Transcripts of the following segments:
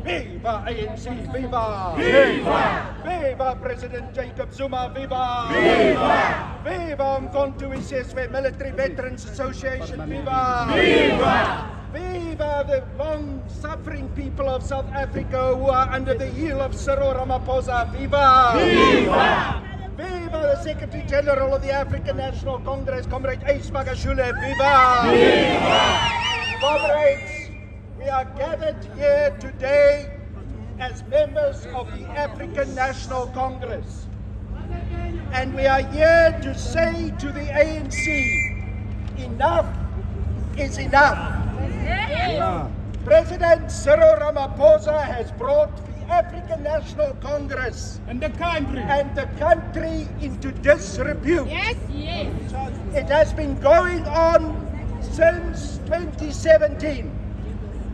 Viva ANC, viva! Viva! Viva President Jacob Zuma, viva! Viva! Viva Umkhonto weSizwe Military Veterans Association, viva! Viva! Viva the long-suffering people of South Africa who are under the heel of Cyril Ramaphosa, viva! Viva! Viva the Secretary General of the African National Congress, Comrade Ace Magashule, viva! Viva! Comrades, we are gathered here today as members of the African National Congress. And we are here to say to the ANC, enough is enough. President Cyril Ramaphosa has brought the African National Congress and the country into disrepute. Yes. It has been going on since 2017.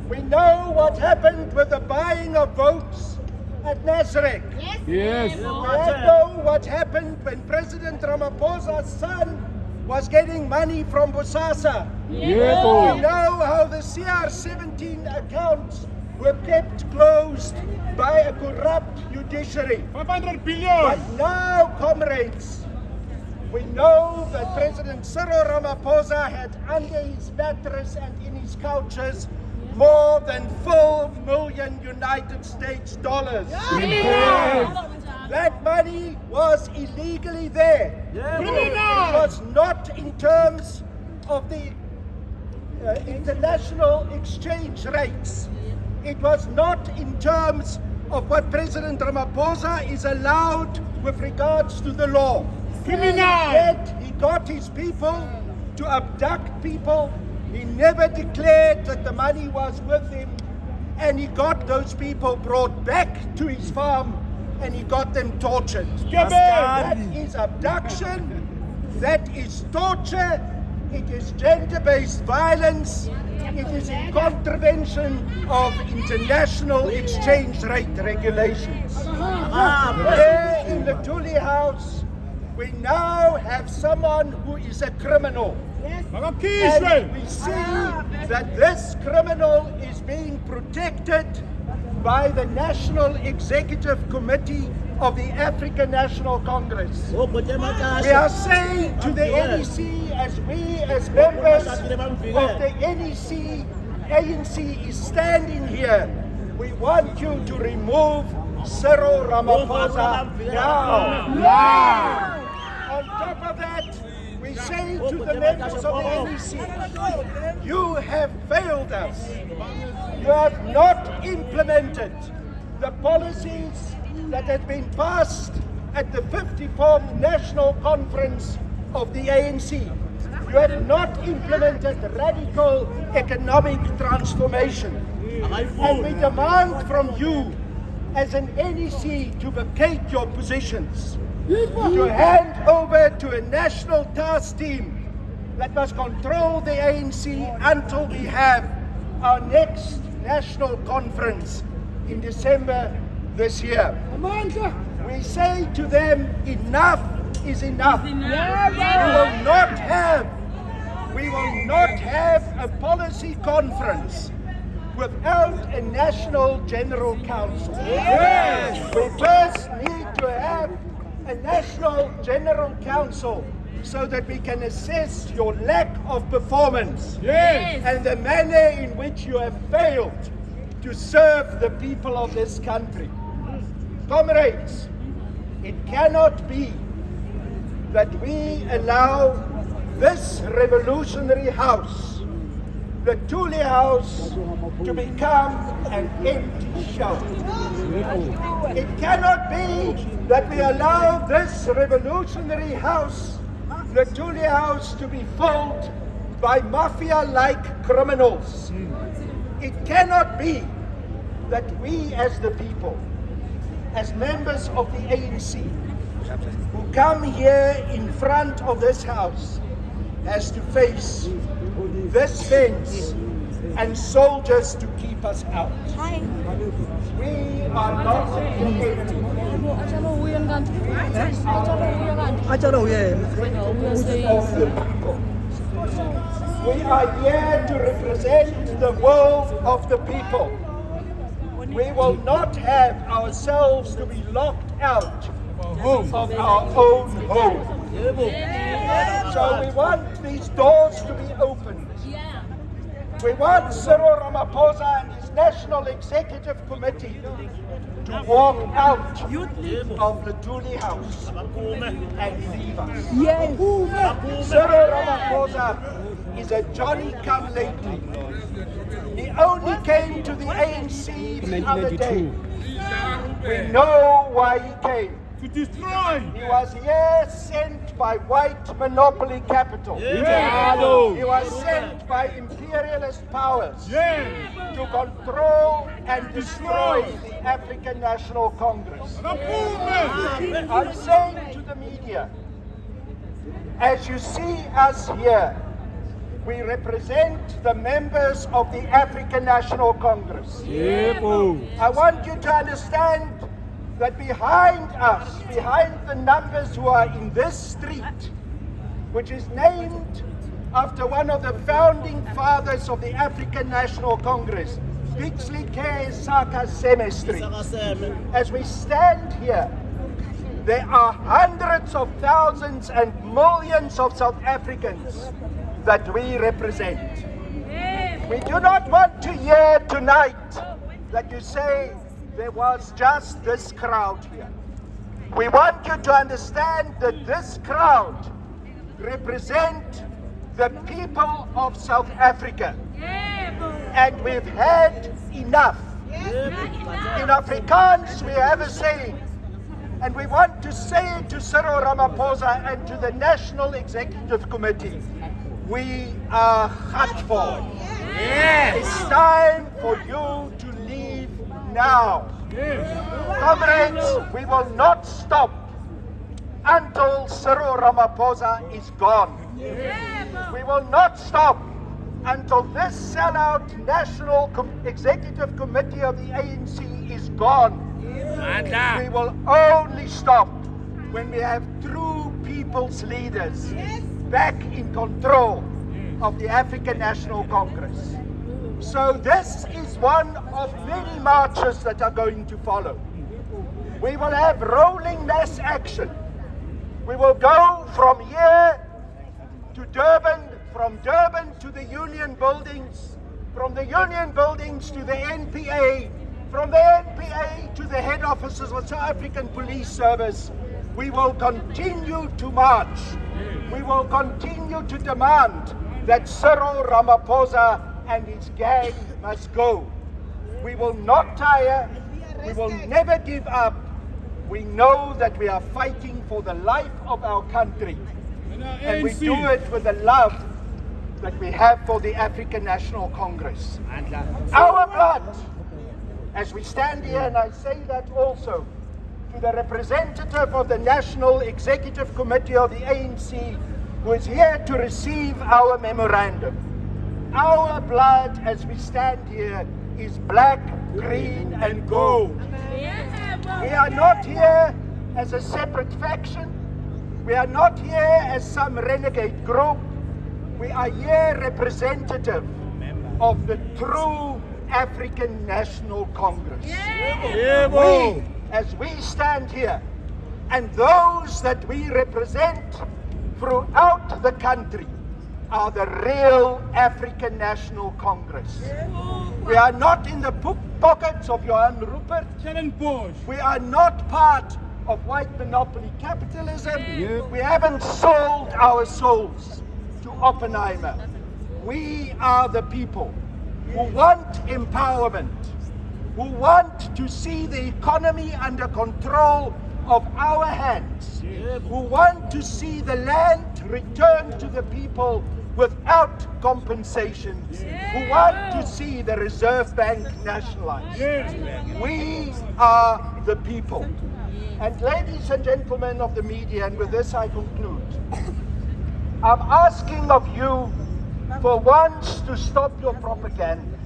We know what happened with the buying of votes at Nasrec. Yes. We know what happened when President Ramaphosa's son was getting money from Bosasa. We know how the CR17 accounts were kept closed by a corrupt judiciary. 500 billion. But now, comrades, we know that President Cyril Ramaphosa had under his mattress and in his couches more than $4 million United States dollars. That money was illegally there. It was not in terms of the international exchange rates. It was not in terms of what President Ramaphosa is allowed with regards to the law. Yet he got his people to abduct people. He never declared that the money was with him, and he got those people brought back to his farm and he got them tortured. That is abduction, that is torture, it is gender-based violence, it is in contravention of international exchange rate regulations. Here in the Tuli House, we now have someone who is a criminal. And we see that this criminal is being protected by the National Executive Committee of the African National Congress. We are saying to the NEC, as we as members of the NEC, ANC is standing here, we want you to remove Cyril Ramaphosa now. On top of that, we say to the members of the NEC, you have failed us. You have not implemented the policies that had been passed at the 54th National Conference of the ANC. You have not implemented radical economic transformation. And we demand from you as an NEC to vacate your positions, to hand over to a national task team that must control the ANC until we have our next national conference in December this year. We say to them, enough is enough. We will not have a policy conference without a national general council. We first need to have a national general council so that we can assess your lack of performance and the manner in which you have failed to serve the people of this country. Comrades, it cannot be that we allow this revolutionary house, the Tuli House, to become an empty shell. It cannot be that we allow this revolutionary house, the Tuli House, to be filled by mafia-like criminals. It cannot be that we as the people, as members of the ANC, who come here in front of this house, has to face this fence and soldiers to keep us out. We are not the enemy. Of the people. We are here to represent the will of the people. We will not have ourselves to be locked out of our own home. So we want these doors to be opened. We want Cyril Ramaphosa and his National Executive Committee to walk out of the Carl Niehaus and leave us. Yes. Cyril Ramaphosa is a Johnny-come-lately. He only came to the ANC the other day. We know why he came. To destroy. He was here sent by white monopoly capital. He was sent by imperialist powers to control and destroy the African National Congress. I'm saying to the media, as you see us here, we represent the members of the African National Congress. I want you to understand that behind us, behind the numbers who are in this street, which is named after one of the founding fathers of the African National Congress, Bixley K. Saka Seme Street. As we stand here, there are hundreds of thousands and millions of South Africans that we represent. We do not want to hear tonight that you say there was just this crowd here. We want you to understand that this crowd represent the people of South Africa. And we've had enough. In Afrikaans we have a saying, and we want to say it to Cyril Ramaphosa and to the National Executive Committee. We are hurtful. It's time for you to leave now. Comrades, we will not stop until Cyril Ramaphosa is gone. We will not stop until this sellout National Executive Committee of the ANC is gone. We will only stop when we have true people's leaders back in control of the African National Congress. So this is one of many marches that are going to follow. We will have rolling mass action. We will go from here to Durban, from Durban to the Union Buildings, from the Union Buildings to the NPA, from the NPA to the head offices of South African Police Service. We will continue to march. We will continue to demand that Cyril Ramaphosa and his gang must go. We will not tire. We will never give up. We know that we are fighting for the life of our country. And we do it with the love that we have for the African National Congress. Our blood, as we stand here, and I say that also to the representative of the National Executive Committee of the ANC, who is here to receive our memorandum. Our blood, as we stand here, is black, green, and gold. We are not here as a separate faction. We are not here as some renegade group. We are here representative of the true African National Congress. We, as we stand here, and those that we represent throughout the country, are the real African National Congress. We are not in the pockets of Johan Rupert. We are not part of white monopoly capitalism. We haven't sold our souls to Oppenheimer. We are the people who want empowerment, who want to see the economy under control of our hands, who want to see the land returned to the people without compensation, who want to see the Reserve Bank nationalized. We are the people. And ladies and gentlemen of the media, and with this I conclude, I'm asking of you for once to stop your propaganda.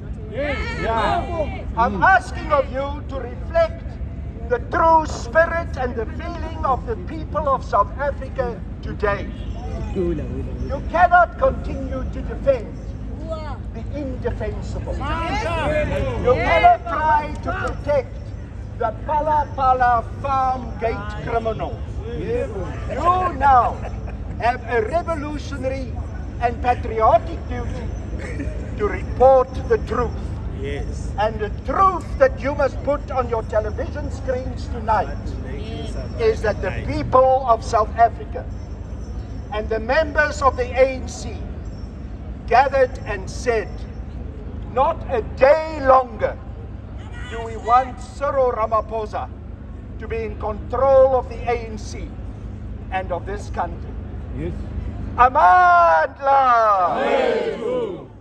I'm asking of you to reflect the true spirit and the feeling of the people of South Africa today. You cannot continue to defend the indefensible. You cannot try try to protect the Pala Pala farm gate criminals. You now have a revolutionary and patriotic duty to report the truth. Yes. And the truth that you must put on your television screens tonight is that the people of South Africa and the members of the ANC gathered and said, not a day longer do we want Cyril Ramaphosa to be in control of the ANC and of this country. Yes. Amandla!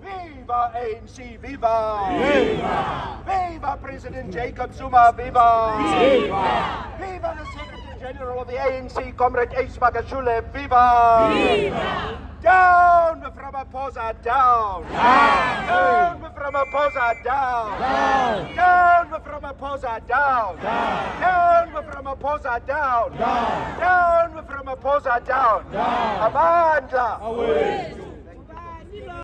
Viva ANC, viva! Viva! Viva President Jacob Zuma, viva! Viva! Viva the Secretary General of the ANC, Comrade Ace Magashule, viva! Viva! Down with Ramaphosa, down! Down! Down with Ramaphosa, down! Down! Down with Ramaphosa, down! Down! Down with Ramaphosa, down! Down! Down with Ramaphosa, down! Down! Amandla! Away!